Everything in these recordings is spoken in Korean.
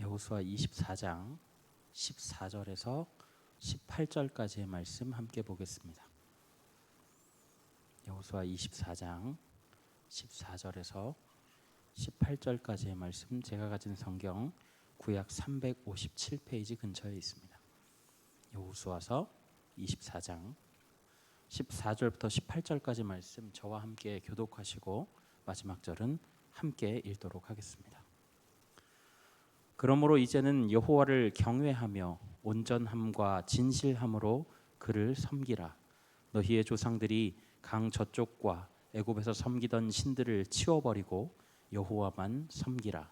여호수아 24장 14절에서 18절까지의 말씀 함께 보겠습니다. 여호수아 24장 14절에서 18절까지의 말씀, 제가 가진 성경 구약 357페이지 근처에 있습니다. 여호수아서 24장 14절부터 18절까지 말씀 저와 함께 교독하시고 마지막 절은 함께 읽도록 하겠습니다. 그러므로 이제는 여호와를 경외하며 온전함과 진실함으로 그를 섬기라. 너희의 조상들이 강 저쪽과 애굽에서 섬기던 신들을 치워버리고 여호와만 섬기라.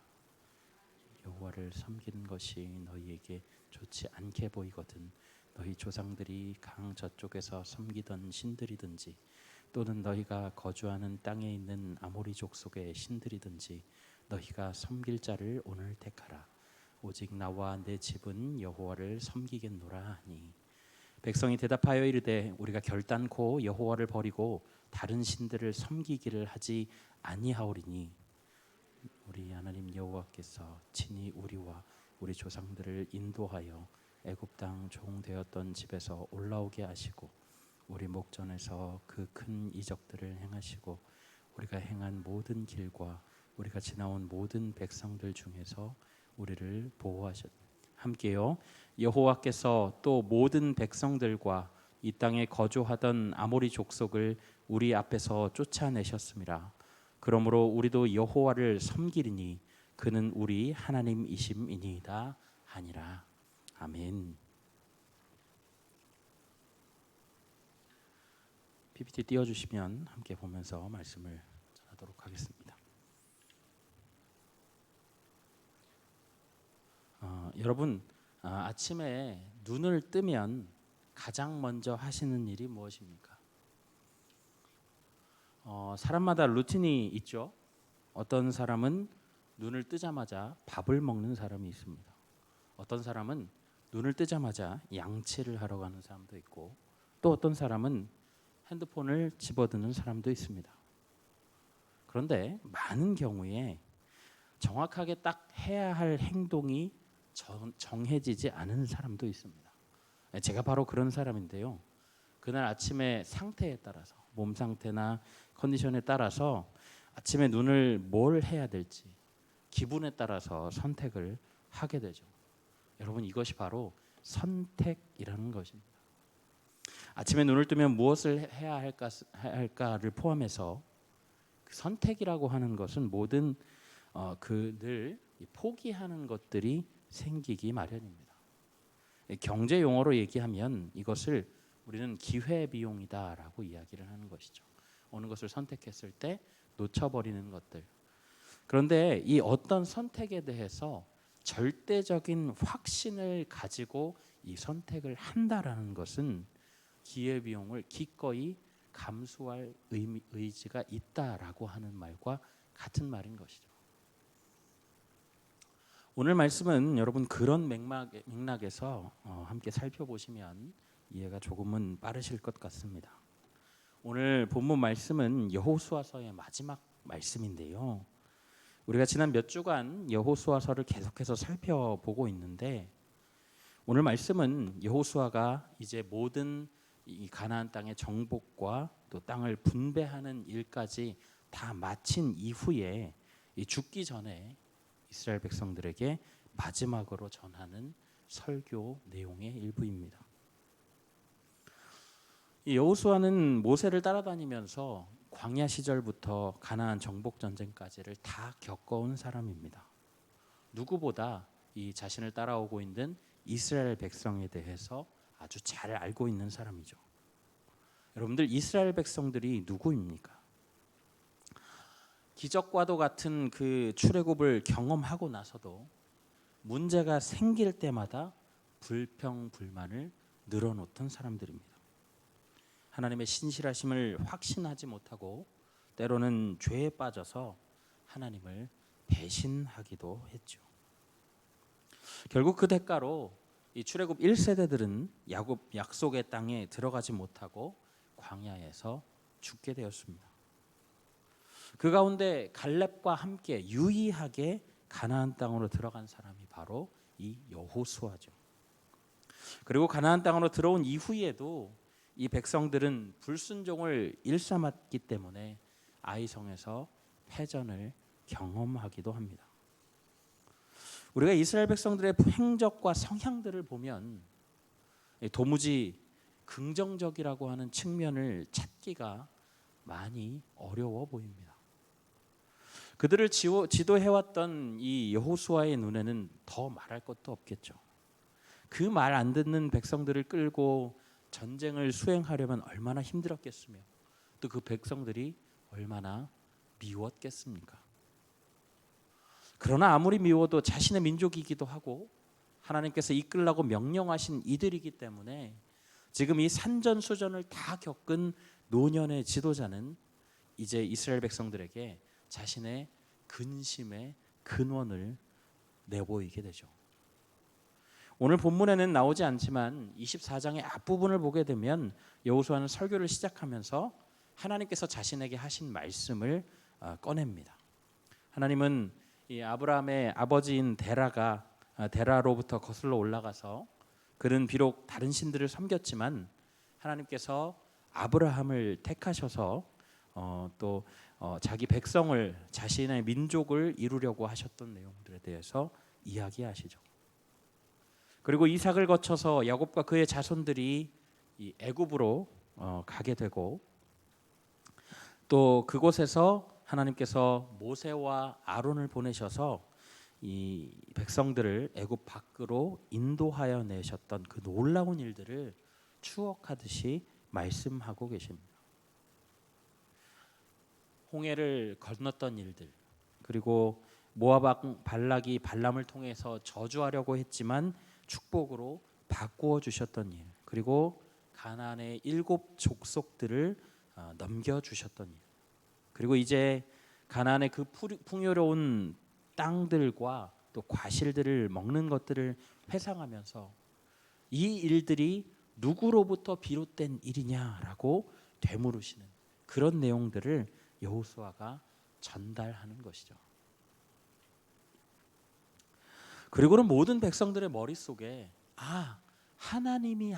여호와를 섬기는 것이 너희에게 좋지 않게 보이거든 너희 조상들이 강 저쪽에서 섬기던 신들이든지 또는 너희가 거주하는 땅에 있는 아모리 족속의 신들이든지 너희가 섬길 자를 오늘 택하라. 오직 나와 내 집은 여호와를 섬기겠노라 하니, 백성이 대답하여 이르되 우리가 결단코 여호와를 버리고 다른 신들을 섬기기를 하지 아니하오리니 우리 하나님 여호와께서 친히 우리와 우리 조상들을 인도하여 애굽 땅 종 되었던 집에서 올라오게 하시고 우리 목전에서 그 큰 이적들을 행하시고 우리가 행한 모든 길과 우리가 지나온 모든 백성들 중에서 우리를 보호하셨. 함께요. 여호와께서 또 모든 백성들과 이 땅에 거주하던 아모리 족속을 우리 앞에서 쫓아내셨습니다. 그러므로 우리도 여호와를 섬기리니 그는 우리 하나님이심이니이다 하니라. 아멘. PPT 띄워주시면 함께 보면서 말씀을 전하도록 하겠습니다. 여러분, 아침에 눈을 뜨면 가장 먼저 하시는 일이 무엇입니까? 사람마다 루틴이 있죠. 어떤 사람은 눈을 뜨자마자 밥을 먹는 사람이 있습니다. 어떤 사람은 눈을 뜨자마자 양치를 하러 가는 사람도 있고, 또 어떤 사람은 핸드폰을 집어드는 사람도 있습니다. 그런데 많은 경우에 정확하게 딱 해야 할 행동이 정해지지 않은 사람도 있습니다. 제가 바로 그런 사람인데요. 그날 아침에 상태에 따라서, 몸 상태나 컨디션에 따라서 아침에 눈을 뭘 해야 될지 기분에 따라서 선택을 하게 되죠. 여러분, 이것이 바로 선택이라는 것입니다. 아침에 눈을 뜨면 무엇을 해야 할까를 포함해서 그 선택이라고 하는 것은 모든 늘 포기하는 것들이 생기기 마련입니다. 경제 용어로 얘기하면 이것을 우리는 기회비용이다라고 이야기를 하는 것이죠. 어느 것을 선택했을 때 놓쳐버리는 것들. 그런데 이 어떤 선택에 대해서 절대적인 확신을 가지고 이 선택을 한다라는 것은 기회비용을 기꺼이 감수할 의지가 있다라고 하는 말과 같은 말인 것이죠. 오늘 말씀은 여러분 그런 맥락에서 함께 살펴보시면 이해가 조금은 빠르실 것 같습니다. 오늘 본문 말씀은 여호수아서의 마지막 말씀인데요. 우리가 지난 몇 주간 여호수아서를 계속해서 살펴보고 있는데 오늘 말씀은 여호수아가 이제 모든 이 가나안 땅의 정복과 또 땅을 분배하는 일까지 다 마친 이후에 죽기 전에 이스라엘 백성들에게 마지막으로 전하는 설교 내용의 일부입니다. 이 여호수아는 모세를 따라다니면서 광야 시절부터 가나안 정복 전쟁까지를 다 겪어온 사람입니다. 누구보다 이 자신을 따라오고 있는 이스라엘 백성에 대해서 아주 잘 알고 있는 사람이죠. 여러분들, 이스라엘 백성들이 누구입니까? 기적과도 같은 그 출애굽을 경험하고 나서도 문제가 생길 때마다 불평불만을 늘어놓던 사람들입니다. 하나님의 신실하심을 확신하지 못하고 때로는 죄에 빠져서 하나님을 배신하기도 했죠. 결국 그 대가로 이 출애굽 1세대들은 약속의 땅에 들어가지 못하고 광야에서 죽게 되었습니다. 그 가운데 갈렙과 함께 유의하게 가나안 땅으로 들어간 사람이 바로 이 여호수아죠. 그리고 가나안 땅으로 들어온 이후에도 이 백성들은 불순종을 일삼았기 때문에 아이성에서 패전을 경험하기도 합니다. 우리가 이스라엘 백성들의 행적과 성향들을 보면 도무지 긍정적이라고 하는 측면을 찾기가 많이 어려워 보입니다. 그들을 지도해왔던 이 여호수아의 눈에는 더 말할 것도 없겠죠. 그 말 안 듣는 백성들을 끌고 전쟁을 수행하려면 얼마나 힘들었겠으며 또 그 백성들이 얼마나 미웠겠습니까? 그러나 아무리 미워도 자신의 민족이기도 하고 하나님께서 이끌라고 명령하신 이들이기 때문에 지금 이 산전수전을 다 겪은 노년의 지도자는 이제 이스라엘 백성들에게 자신의 근심의 근원을 내보이게 되죠. 오늘 본문에는 나오지 않지만 24장의 앞부분을 보게 되면 여호수아는 설교를 시작하면서 하나님께서 자신에게 하신 말씀을 꺼냅니다. 하나님은 이 아브라함의 아버지인 데라로부터 거슬러 올라가서 그는 비록 다른 신들을 섬겼지만 하나님께서 아브라함을 택하셔서 또 자기 백성을 자신의 민족을 이루려고 하셨던 내용들에 대해서 이야기하시죠. 그리고 이삭을 거쳐서 야곱과 그의 자손들이 이 애굽으로 가게 되고 또 그곳에서 하나님께서 모세와 아론을 보내셔서 이 백성들을 애굽 밖으로 인도하여 내셨던 그 놀라운 일들을 추억하듯이 말씀하고 계십니다. 홍해를 건넜던 일들, 그리고 모압 왕 발락이 발람을 통해서 저주하려고 했지만 축복으로 바꾸어 주셨던 일, 그리고 가나안의 7 족속들을 넘겨 주셨던 일, 그리고 이제 가나안의 그 풍요로운 땅들과 또 과실들을 먹는 것들을 회상하면서 이 일들이 누구로부터 비롯된 일이냐라고 되물으시는 그런 내용들을 여호수아가 전달하는 것이죠. 그리고는 모든 백성들의 머릿속에 하나님이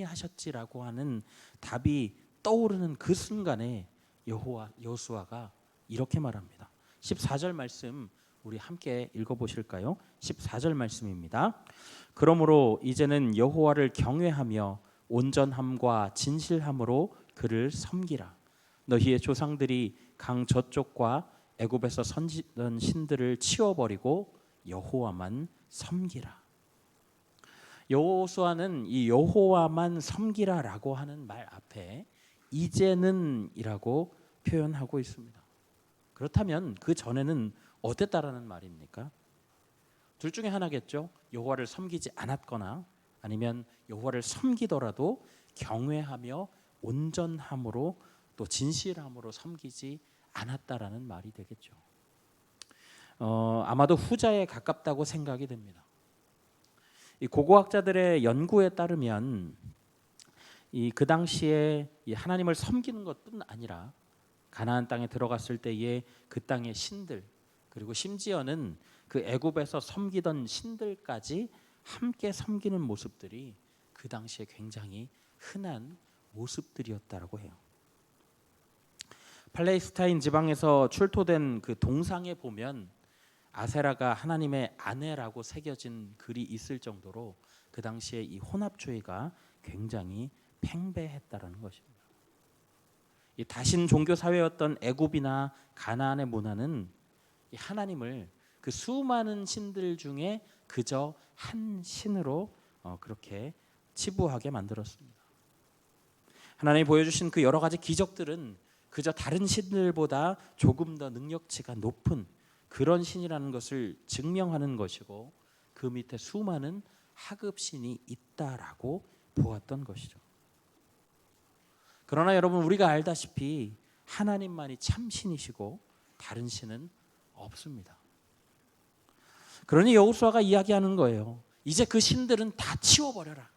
하셨지라고 하는 답이 떠오르는 그 순간에 여호수아가 이렇게 말합니다. 14절 말씀 우리 함께 읽어보실까요? 14절 말씀입니다. 그러므로 이제는 여호와를 경외하며 온전함과 진실함으로 그를 섬기라. 너희의 조상들이 강 저쪽과 애굽에서 섬기던 신들을 치워버리고 여호와만 섬기라. 여호수아는 이 여호와만 섬기라라고 하는 말 앞에 이제는이라고 표현하고 있습니다. 그렇다면 그 전에는 어땠다라는 말입니까? 둘 중에 하나겠죠. 여호와를 섬기지 않았거나 아니면 여호와를 섬기더라도 경외하며 온전함으로 또 진실함으로 섬기지 않았다라는 말이 되겠죠. 아마도 후자에 가깝다고 생각이 됩니다. 이 고고학자들의 연구에 따르면 그 당시에 이 하나님을 섬기는 것뿐 아니라 가나안 땅에 들어갔을 때에 그 땅의 신들, 그리고 심지어는 그 애굽에서 섬기던 신들까지 함께 섬기는 모습들이 그 당시에 굉장히 흔한 모습들이었다라고 해요. 팔레스타인 지방에서 출토된 그 동상에 보면 아세라가 하나님의 아내라고 새겨진 글이 있을 정도로 그 당시에 이 혼합주의가 굉장히 팽배했다라는 것입니다. 이 다신 종교 사회였던 애굽이나 가나안의 문화는 이 하나님을 그 수많은 신들 중에 그저 한 신으로 그렇게 치부하게 만들었습니다. 하나님이 보여주신 그 여러 가지 기적들은 그저 다른 신들보다 조금 더 능력치가 높은 그런 신이라는 것을 증명하는 것이고 그 밑에 수많은 하급신이 있다라고 보았던 것이죠. 그러나 여러분, 우리가 알다시피 하나님만이 참 신이시고 다른 신은 없습니다. 그러니 여호수아가 이야기하는 거예요. 이제 그 신들은 다 치워버려라.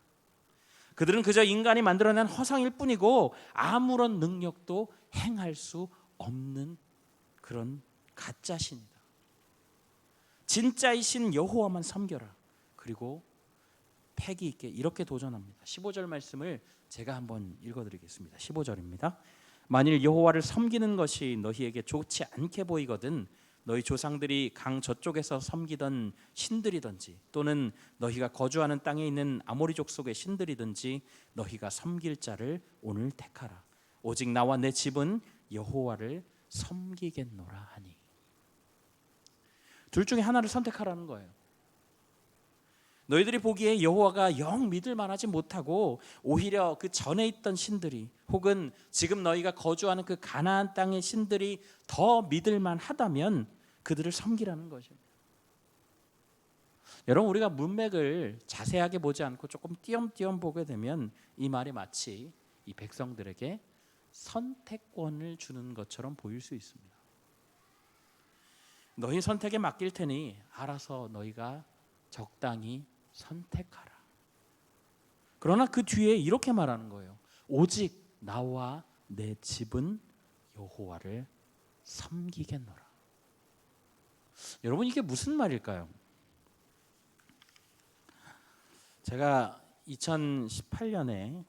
그들은 그저 인간이 만들어낸 허상일 뿐이고 아무런 능력도 행할 수 없는 그런 가짜 신이다. 진짜이신 여호와만 섬겨라. 그리고 패기 있게 이렇게 도전합니다. 15절 말씀을 제가 한번 읽어드리겠습니다. 15절입니다. 만일 여호와를 섬기는 것이 너희에게 좋지 않게 보이거든 너희 조상들이 강 저쪽에서 섬기던 신들이든지 또는 너희가 거주하는 땅에 있는 아모리 족속의 신들이든지 너희가 섬길 자를 오늘 택하라. 오직 나와 내 집은 여호와를 섬기겠노라 하니. 둘 중에 하나를 선택하라는 거예요. 너희들이 보기에 여호와가 영 믿을 만하지 못하고 오히려 그 전에 있던 신들이 혹은 지금 너희가 거주하는 그 가나안 땅의 신들이 더 믿을 만하다면 그들을 섬기라는 것입니다. 여러분, 우리가 문맥을 자세하게 보지 않고 조금 띄엄띄엄 보게 되면 이 말이 마치 이 백성들에게 선택권을 주는 것처럼 보일 수 있습니다. 너희 선택에 맡길 테니 알아서 너희가 적당히 선택하라. 그러나 그 뒤에 이렇게 말하는 거예요. 오직 나와 내 집은 여호와를 섬기겠노라. 여러분, 이게 무슨 말일까요? 제가 2018년에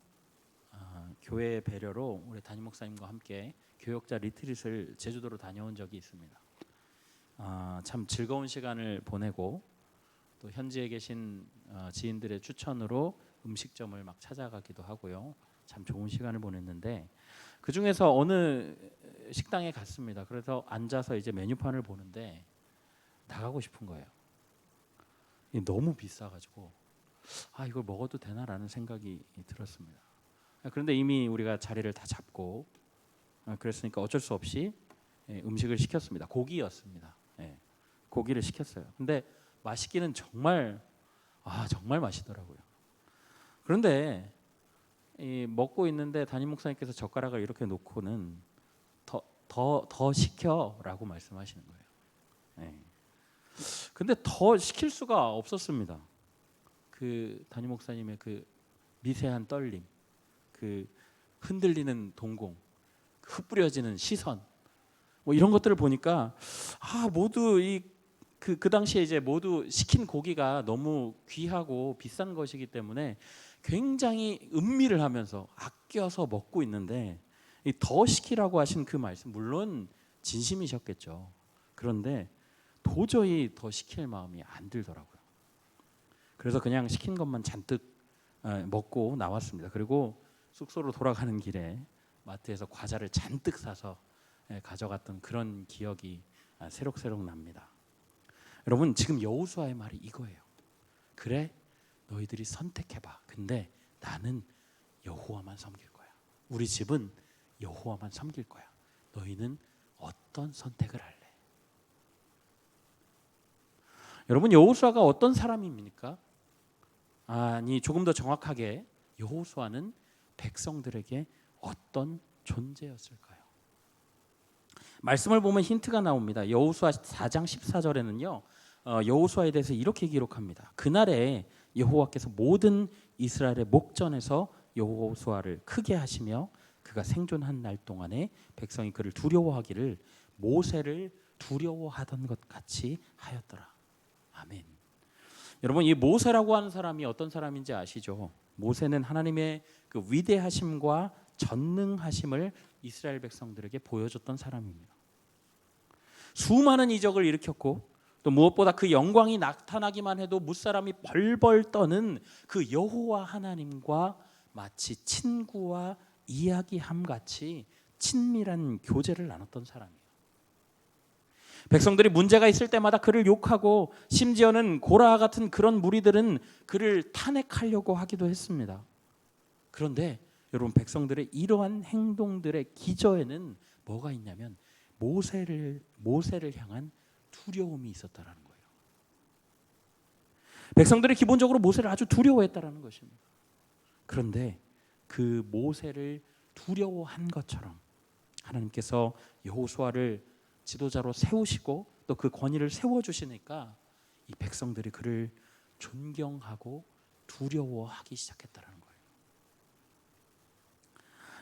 교회 배려로 우리 담임 목사님과 함께 교역자 리트릿을 제주도로 다녀온 적이 있습니다. 참 즐거운 시간을 보내고 또 현지에 계신 지인들의 추천으로 음식점을 막 찾아가기도 하고요. 참 좋은 시간을 보냈는데 그 중에서 어느 식당에 갔습니다. 그래서 앉아서 이제 메뉴판을 보는데 나가고 싶은 거예요. 너무 비싸가지고 이걸 먹어도 되나라는 생각이 들었습니다. 그런데 이미 우리가 자리를 다 잡고 그랬으니까 어쩔 수 없이 음식을 시켰습니다. 고기였습니다. 고기를 시켰어요. 근데 맛있기는 정말 맛있더라고요. 그런데 먹고 있는데 담임 목사님께서 젓가락을 이렇게 놓고는 더 시켜라고 말씀하시는 거예요. 근데 더 시킬 수가 없었습니다. 그 담임 목사님의 그 미세한 떨림, 그 흔들리는 동공, 흩뿌려지는 시선, 뭐 이런 것들을 보니까 모두 그 당시에 이제 모두 시킨 고기가 너무 귀하고 비싼 것이기 때문에 굉장히 음미를 하면서 아껴서 먹고 있는데 더 시키라고 하신 그 말씀 물론 진심이셨겠죠. 그런데 도저히 더 시킬 마음이 안 들더라고요. 그래서 그냥 시킨 것만 잔뜩 먹고 나왔습니다. 그리고 숙소로 돌아가는 길에 마트에서 과자를 잔뜩 사서 가져갔던 그런 기억이 새록새록 납니다. 여러분, 지금 여호수아의 말이 이거예요. 그래, 너희들이 선택해봐. 근데 나는 여호와만 섬길 거야. 우리 집은 여호와만 섬길 거야. 너희는 어떤 선택을 할래? 여러분, 여호수아가 어떤 사람입니까? 아니, 조금 더 정확하게 여호수아는 백성들에게 어떤 존재였을까요? 말씀을 보면 힌트가 나옵니다. 여호수아 4장 14절에는요. 여호수아에 대해서 이렇게 기록합니다. 그날에 여호와께서 모든 이스라엘의 목전에서 여호수아를 크게 하시며 그가 생존한 날 동안에 백성이 그를 두려워하기를 모세를 두려워하던 것 같이 하였더라. 아멘. 여러분, 이 모세라고 하는 사람이 어떤 사람인지 아시죠? 모세는 하나님의 그 위대하심과 전능하심을 이스라엘 백성들에게 보여줬던 사람입니다. 수많은 이적을 일으켰고 또 무엇보다 그 영광이 나타나기만 해도 무사람이 벌벌 떠는 그 여호와 하나님과 마치 친구와 이야기함 같이 친밀한 교제를 나눴던 사람이에요. 백성들이 문제가 있을 때마다 그를 욕하고 심지어는 고라와 같은 그런 무리들은 그를 탄핵하려고 하기도 했습니다. 그런데 여러분, 백성들의 이러한 행동들의 기저에는 뭐가 있냐면 모세를 향한 두려움이 있었다라는 거예요. 백성들이 기본적으로 모세를 아주 두려워했다라는 것입니다. 그런데 그 모세를 두려워한 것처럼 하나님께서 여호수아를 지도자로 세우시고 또 그 권위를 세워주시니까 이 백성들이 그를 존경하고 두려워하기 시작했다라는 거예요.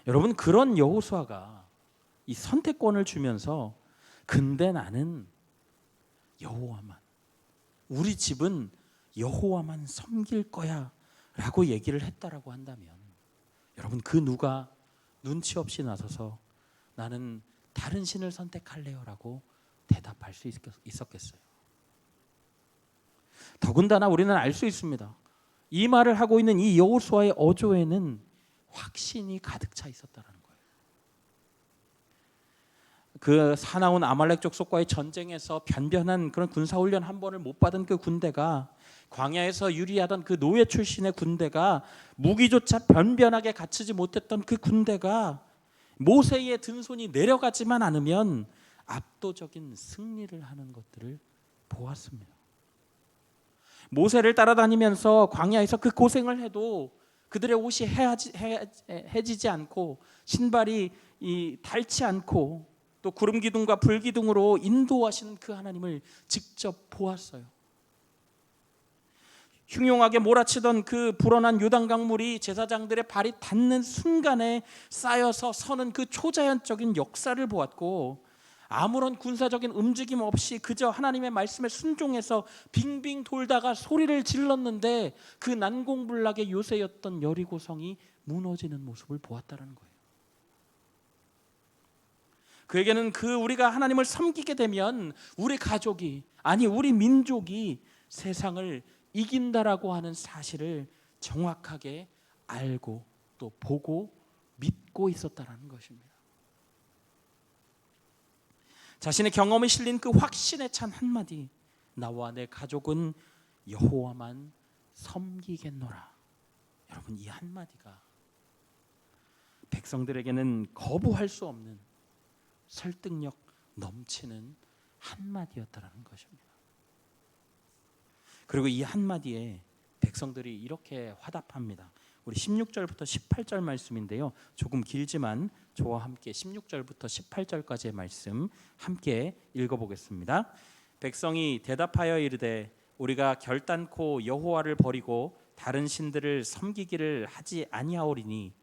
여러분, 그런 여호수아가 이 선택권을 주면서 근데 나는 여호와만, 우리 집은 여호와만 섬길 거야 라고 얘기를 했다라고 한다면, 여러분 그 누가 눈치 없이 나서서 나는 다른 신을 선택할래요 라고 대답할 수 있었겠어요? 더군다나 우리는 알 수 있습니다. 이 말을 하고 있는 이 여호수아의 어조에는 확신이 가득 차 있었다는 거예요. 그 사나운 아말렉 족속과의 전쟁에서 변변한 그런 군사훈련 한 번을 못 받은 그 군대가, 광야에서 유리하던 그 노예 출신의 군대가, 무기조차 변변하게 갖추지 못했던 그 군대가 모세의 등손이 내려가지만 않으면 압도적인 승리를 하는 것들을 보았습니다. 모세를 따라다니면서 광야에서 그 고생을 해도 그들의 옷이 해지지 않고 신발이 닳지 않고 또 구름 기둥과 불 기둥으로 인도하시는 그 하나님을 직접 보았어요. 흉흉하게 몰아치던 그 불어난 요단강물이 제사장들의 발이 닿는 순간에 쌓여서 서는 그 초자연적인 역사를 보았고, 아무런 군사적인 움직임 없이 그저 하나님의 말씀에 순종해서 빙빙 돌다가 소리를 질렀는데 그 난공불락의 요새였던 여리고성이 무너지는 모습을 보았다는 거예요. 그에게는 우리가 하나님을 섬기게 되면 우리 가족이, 아니 우리 민족이 세상을 이긴다라고 하는 사실을 정확하게 알고 또 보고 믿고 있었다라는 것입니다. 자신의 경험이 실린 그 확신에 찬 한마디, 나와 내 가족은 여호와만 섬기겠노라. 여러분, 이 한마디가 백성들에게는 거부할 수 없는 설득력 넘치는 한마디였다라는 것입니다. 그리고 이 한마디에 백성들이 이렇게 화답합니다. 우리 16절부터 18절 말씀인데요, 조금 길지만 저와 함께 16절부터 18절까지의 말씀 함께 읽어보겠습니다. 백성이 대답하여 이르되 우리가 결단코 여호와를 버리고 다른 신들을 섬기기를 하지 아니하오리니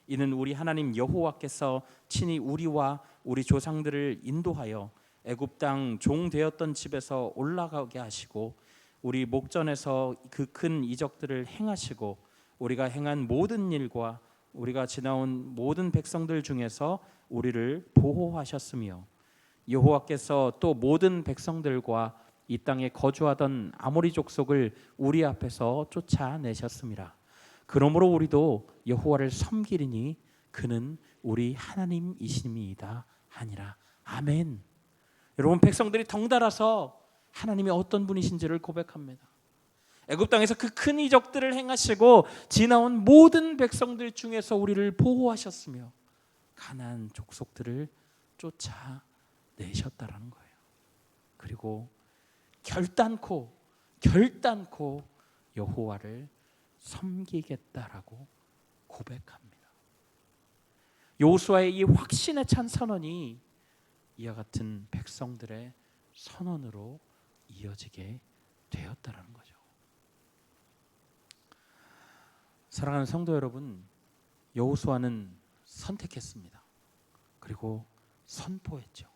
이는 우리 하나님 여호와께서 친히 우리와 우리 조상들을 인도하여 애굽 땅 종 되었던 집에서 올라가게 하시고 우리 목전에서 그 큰 이적들을 행하시고 우리가 행한 모든 일과 우리가 지나온 모든 백성들 중에서 우리를 보호하셨으며 여호와께서 또 모든 백성들과 이 땅에 거주하던 아모리 족속을 우리 앞에서 쫓아내셨습니다. 그러므로 우리도 여호와를 섬기리니 그는 우리 하나님이심이다 하니라. 아멘. 여러분, 백성들이 덩달아서 하나님이 어떤 분이신지를 고백합니다. 애굽 땅에서 그 큰 이적들을 행하시고 지나온 모든 백성들 중에서 우리를 보호하셨으며 가나안 족속들을 쫓아내셨다라는 거예요. 그리고 결단코 여호와를 섬기겠다라고 고백합니다. 여호수아의 이 확신에 찬 선언이 이와 같은 백성들의 선언으로 이어지게 되었다라는 거죠. 사랑하는 성도 여러분, 여호수아는 선택했습니다. 그리고 선포했죠.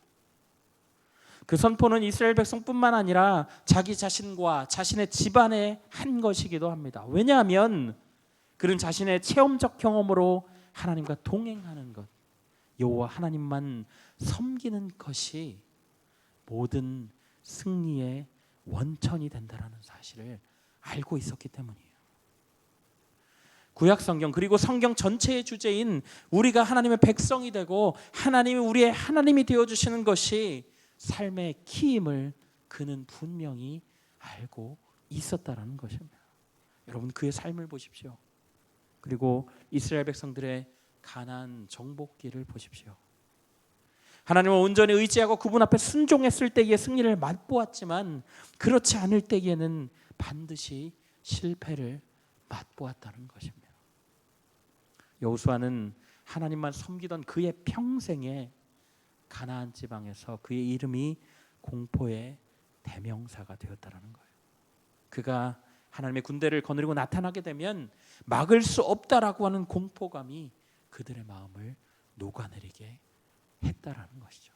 그 선포는 이스라엘 백성뿐만 아니라 자기 자신과 자신의 집안에 한 것이기도 합니다. 왜냐하면 그는 자신의 체험적 경험으로 하나님과 동행하는 것, 여호와 하나님만 섬기는 것이 모든 승리의 원천이 된다라는 사실을 알고 있었기 때문이에요. 구약 성경 그리고 성경 전체의 주제인 우리가 하나님의 백성이 되고 하나님이 우리의 하나님이 되어주시는 것이 삶의 키임을 그는 분명히 알고 있었다라는 것입니다. 여러분, 그의 삶을 보십시오. 그리고 이스라엘 백성들의 가나안 정복기를 보십시오. 하나님을 온전히 의지하고 그분 앞에 순종했을 때의 승리를 맛보았지만 그렇지 않을 때에는 반드시 실패를 맛보았다는 것입니다. 여호수아는 하나님만 섬기던 그의 평생에 가나안 지방에서 그의 이름이 공포의 대명사가 되었다는 거예요. 그가 하나님의 군대를 거느리고 나타나게 되면 막을 수 없다라고 하는 공포감이 그들의 마음을 녹아내리게 했다라는 것이죠.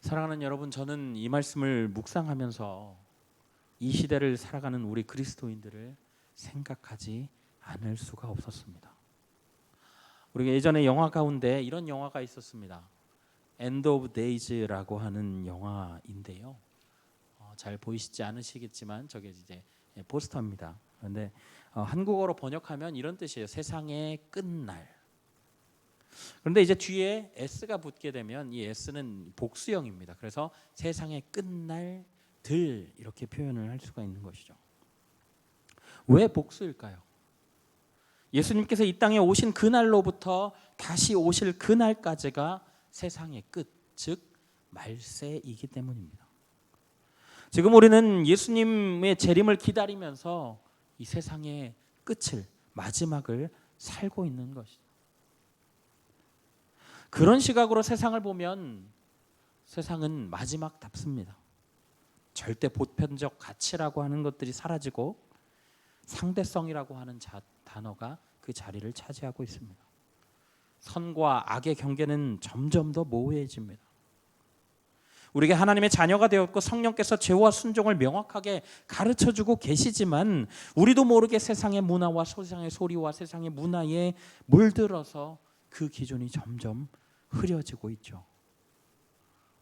사랑하는 여러분, 저는 이 말씀을 묵상하면서 이 시대를 살아가는 우리 그리스도인들을 생각하지 않을 수가 없었습니다. 우리가 예전에 영화 가운데 이런 영화가 있었습니다. End of Days라고 하는 영화인데요. 잘 보이시지 않으시겠지만 저게 이제 포스터입니다. 그런데 한국어로 번역하면 이런 뜻이에요. 세상의 끝날. 그런데 이제 뒤에 s가 붙게 되면 이 s는 복수형입니다. 그래서 세상의 끝날들 이렇게 표현을 할 수가 있는 것이죠. 왜 복수일까요? 예수님께서 이 땅에 오신 그날로부터 다시 오실 그날까지가 세상의 끝, 즉 말세이기 때문입니다. 지금 우리는 예수님의 재림을 기다리면서 이 세상의 끝을, 마지막을 살고 있는 것이죠. 그런 시각으로 세상을 보면 세상은 마지막답습니다. 절대 보편적 가치라고 하는 것들이 사라지고 상대성이라고 하는 단어가 그 자리를 차지하고 있습니다. 선과 악의 경계는 점점 더 모호해집니다. 우리가 하나님의 자녀가 되었고 성령께서 죄와 순종을 명확하게 가르쳐주고 계시지만 우리도 모르게 세상의 문화와 세상의 소리와 세상의 문화에 물들어서 그 기준이 점점 흐려지고 있죠.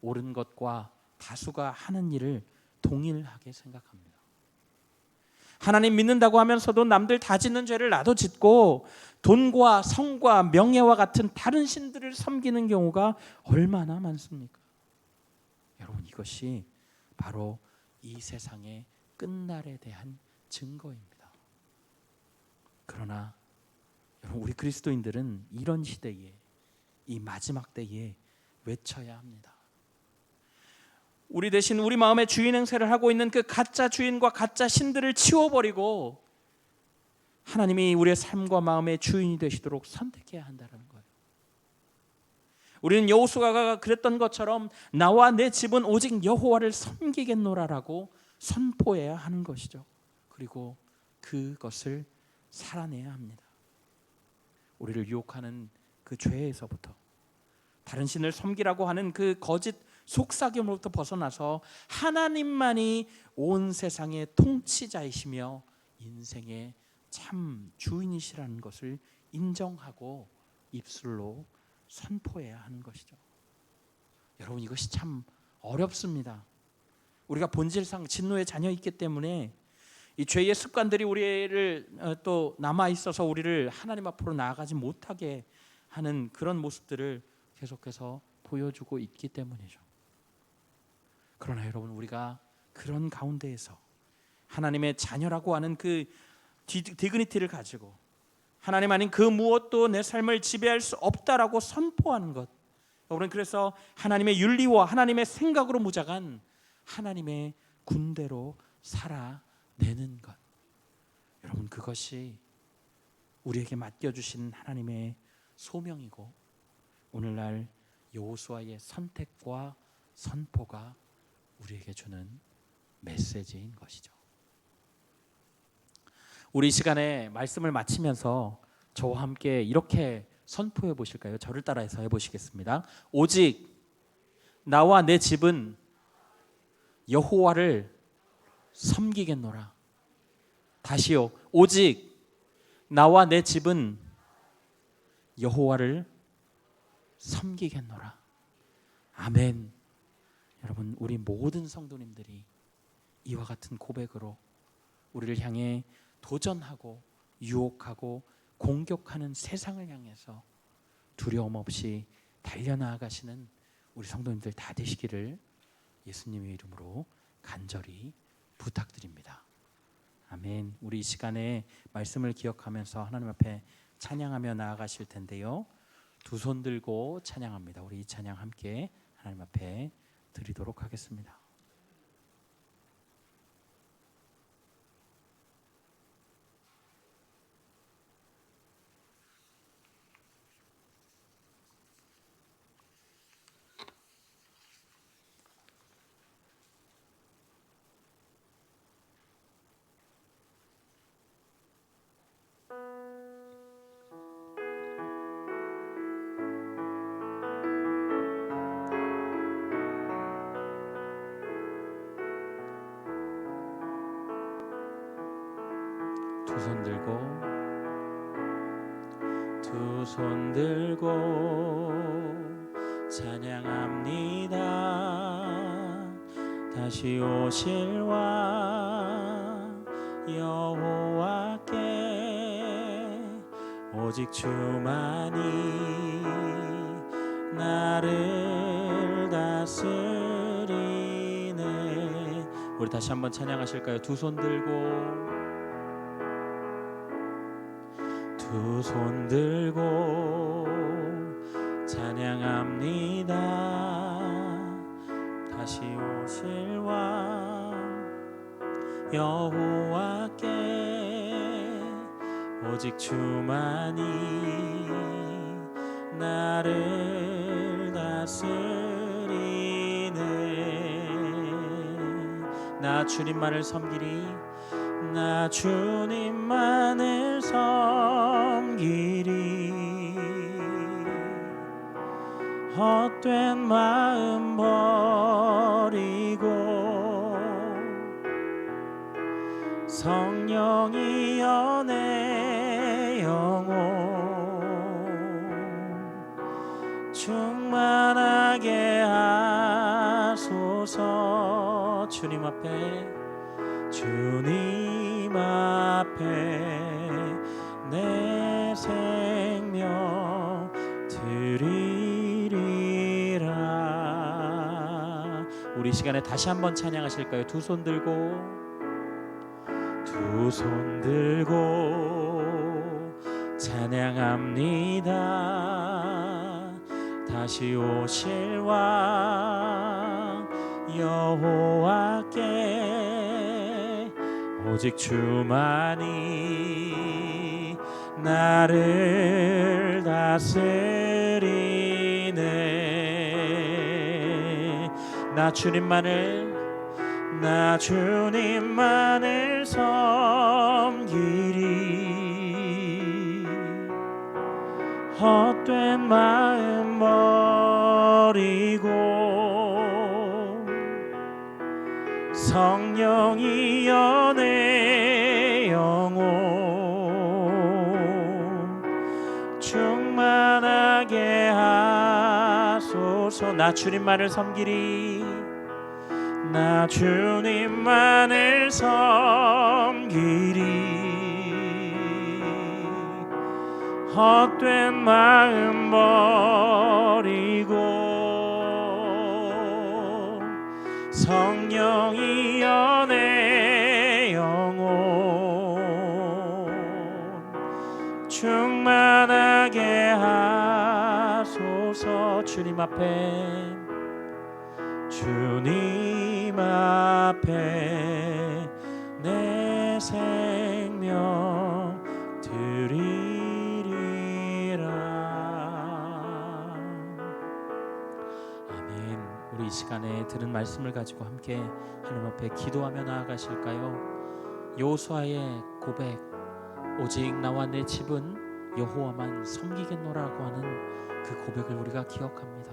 옳은 것과 다수가 하는 일을 동일하게 생각합니다. 하나님 믿는다고 하면서도 남들 다 짓는 죄를 나도 짓고 돈과 성과 명예와 같은 다른 신들을 섬기는 경우가 얼마나 많습니까? 여러분, 이것이 바로 이 세상의 끝날에 대한 증거입니다. 그러나 여러분, 우리 그리스도인들은 이런 시대에, 이 마지막 때에 외쳐야 합니다. 우리 대신 우리 마음의 주인 행세를 하고 있는 그 가짜 주인과 가짜 신들을 치워버리고 하나님이 우리의 삶과 마음의 주인이 되시도록 선택해야 한다는 거예요. 우리는 여호수아가 그랬던 것처럼 나와 내 집은 오직 여호와를 섬기겠노라라고 선포해야 하는 것이죠. 그리고 그것을 살아내야 합니다. 우리를 유혹하는 그 죄에서부터, 다른 신을 섬기라고 하는 그 거짓 속삭임으로부터 벗어나서 하나님만이 온 세상의 통치자이시며 인생의 참 주인이시라는 것을 인정하고 입술로 선포해야 하는 것이죠. 여러분, 이것이 참 어렵습니다. 우리가 본질상 진노의 자녀이기 때문에 이 죄의 습관들이 우리를 또 남아 있어서 우리를 하나님 앞으로 나아가지 못하게 하는 그런 모습들을 계속해서 보여주고 있기 때문이죠. 그러나 여러분, 우리가 그런 가운데에서 하나님의 자녀라고 하는 그 디그니티를 가지고 하나님 아닌 그 무엇도 내 삶을 지배할 수 없다라고 선포하는 것, 여러분, 그래서 하나님의 윤리와 하나님의 생각으로 무장한 하나님의 군대로 살아내는 것, 여러분, 그것이 우리에게 맡겨주신 하나님의 소명이고 오늘날 여호수아의 선택과 선포가 우리에게 주는 메시지인 것이죠. 우리 시간에 말씀을 마치면서 저와 함께 이렇게 선포해 보실까요? 저를 따라해서 해보시겠습니다. 오직 나와 내 집은 여호와를 섬기겠노라. 다시요. 오직 나와 내 집은 여호와를 섬기겠노라. 아멘. 여러분, 우리 모든 성도님들이 이와 같은 고백으로 우리를 향해 도전하고 유혹하고 공격하는 세상을 향해서 두려움 없이 달려나가시는 우리 성도님들 다 되시기를 예수님의 이름으로 간절히 부탁드립니다. 아멘. 우리 이 시간에 말씀을 기억하면서 하나님 앞에 찬양하며 나아가실 텐데요, 두 손 들고 찬양합니다. 우리 이 찬양 함께 하나님 앞에 드리도록 하겠습니다. 두 손 들고 찬양합니다. 다시 오실 왕 여호와께 오직 주만이 나를 다스리네. 우리 다시 한번 찬양하실까요? 두 손 들고 두 손 들고 찬양합니다. 다시 오실 왕 여호와께 오직 주만이 나를 다스리네. 나 주님만을 섬기리. 나 주님만을 섬기리. 헛된 마음 버리고 성령이여 내 영혼 충만하게 하소서. 주님 앞에 내 생명 드리리라. 우리 시간에 다시 한번 찬양하실까요? 두 손 들고 찬양합니다. 다시 오실 왕 여호와께 오직 주만이 나를 다스리네. 나 주님만을 섬기리. 헛된 마음 버리고 성령이여 내 영혼 충만하게 하소서. 나 주님만을 섬기리. 나 주님만을 섬기리. 헛된 마음 버리고 성령이여 내 영혼 충만하게 하소서. 주님 앞에 내 생명 드리리라. 아멘. 우리 이 시간에 들은 말씀을 가지고 함께 하나님 앞에 기도하며 나아가실까요? 여호수아의 고백, 오직 나와 내 집은 여호와만 섬기겠노라고 하는 그 고백을 우리가 기억합니다.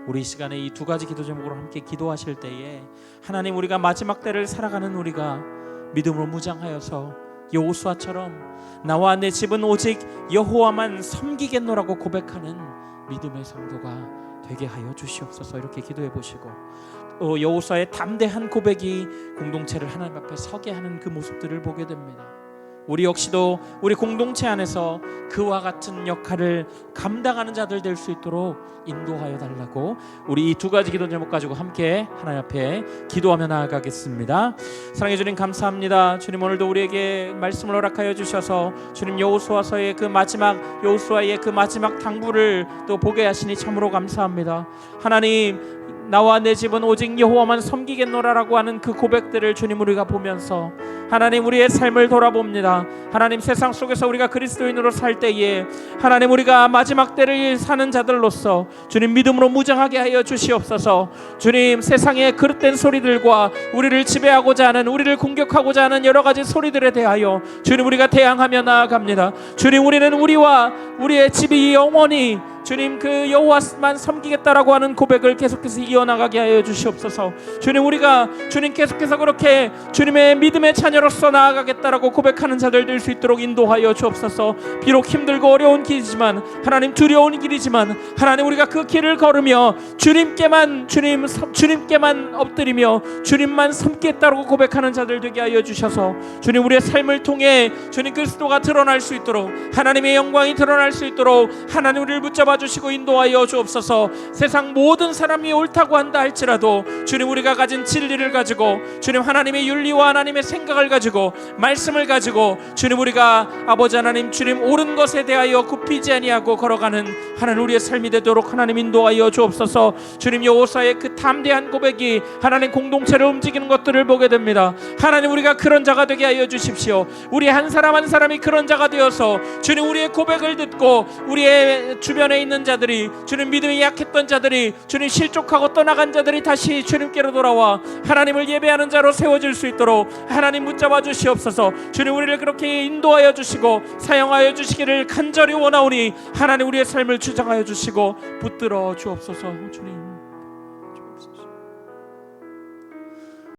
우리 이 시간에 이 두 가지 기도 제목으로 함께 기도하실 때에 하나님, 우리가 마지막 때를 살아가는 우리가 믿음으로 무장하여서 여호수아처럼 나와 내 집은 오직 여호와만 섬기겠노라고 고백하는 믿음의 성도가 되게 하여 주시옵소서. 이렇게 기도해 보시고 여호수아의 담대한 고백이 공동체를 하나님 앞에 서게 하는 그 모습들을 보게 됩니다. 우리 역시도 우리 공동체 안에서 그와 같은 역할을 감당하는 자들 될 수 있도록 인도하여 달라고 우리 이 두 가지 기도 제목 가지고 함께 하나님 앞에 기도하며 나아가겠습니다. 사랑해 주님 감사합니다. 주님, 오늘도 우리에게 말씀을 허락하여 주셔서 주님 여호수아의 그 마지막 당부를 또 보게 하시니 참으로 감사합니다. 하나님, 나와 내 집은 오직 여호와만 섬기겠노라라고 하는 그 고백들을 주님 우리가 보면서 하나님, 우리의 삶을 돌아봅니다. 하나님, 세상 속에서 우리가 그리스도인으로 살 때에 하나님, 우리가 마지막 때를 사는 자들로서 주님 믿음으로 무장하게 하여 주시옵소서. 주님, 세상의 그릇된 소리들과 우리를 지배하고자 하는, 우리를 공격하고자 하는 여러 가지 소리들에 대하여 주님 우리가 대항하며 나아갑니다. 주님, 우리는 우리와 우리의 집이 영원히 주님 그 여호와만 섬기겠다라고 하는 고백을 계속해서 이어나가게 하여 주시옵소서. 주님 우리가 주님 계속해서 그렇게 주님의 믿음의 자녀로서 나아가겠다라고 고백하는 자들 될 수 있도록 인도하여 주옵소서. 비록 힘들고 어려운 길이지만 하나님 두려운 길이지만 하나님 우리가 그 길을 걸으며 주님께만 엎드리며 주님만 섬기겠다라고 고백하는 자들 되게 하여 주셔서 주님 우리의 삶을 통해 주님 그리스도가 드러날 수 있도록 하나님의 영광이 드러날 수 있도록 하나님 우리를 붙잡아 주시고 인도하여 주옵소서. 세상 모든 사람이 옳다고 한다 할지라도 주님 우리가 가진 진리를 가지고 주님 하나님의 윤리와 하나님의 생각을 가지고 말씀을 가지고 주님 우리가 아버지 하나님 주님 옳은 것에 대하여 굽히지 아니하고 걸어가는 하나님 우리의 삶이 되도록 하나님 인도하여 주옵소서. 주님 여호사의 그 담대한 고백이 하나님 공동체를 움직이는 것들을 보게 됩니다. 하나님 우리가 그런 자가 되게 하여 주십시오. 우리 한 사람 한 사람이 그런 자가 되어서 주님 우리의 고백을 듣고 우리의 주변에 있는 자들이 주님 믿음이 약했던 자들이 주님 실족하고 떠나간 자들이 다시 주님께로 돌아와 하나님을 예배하는 자로 세워질 수 있도록 하나님 붙잡아 주시옵소서. 주님 우리를 그렇게 인도하여 주시고 사용하여 주시기를 간절히 원하오니 하나님 우리의 삶을 주장하여 주시고 붙들어 주옵소서. 주님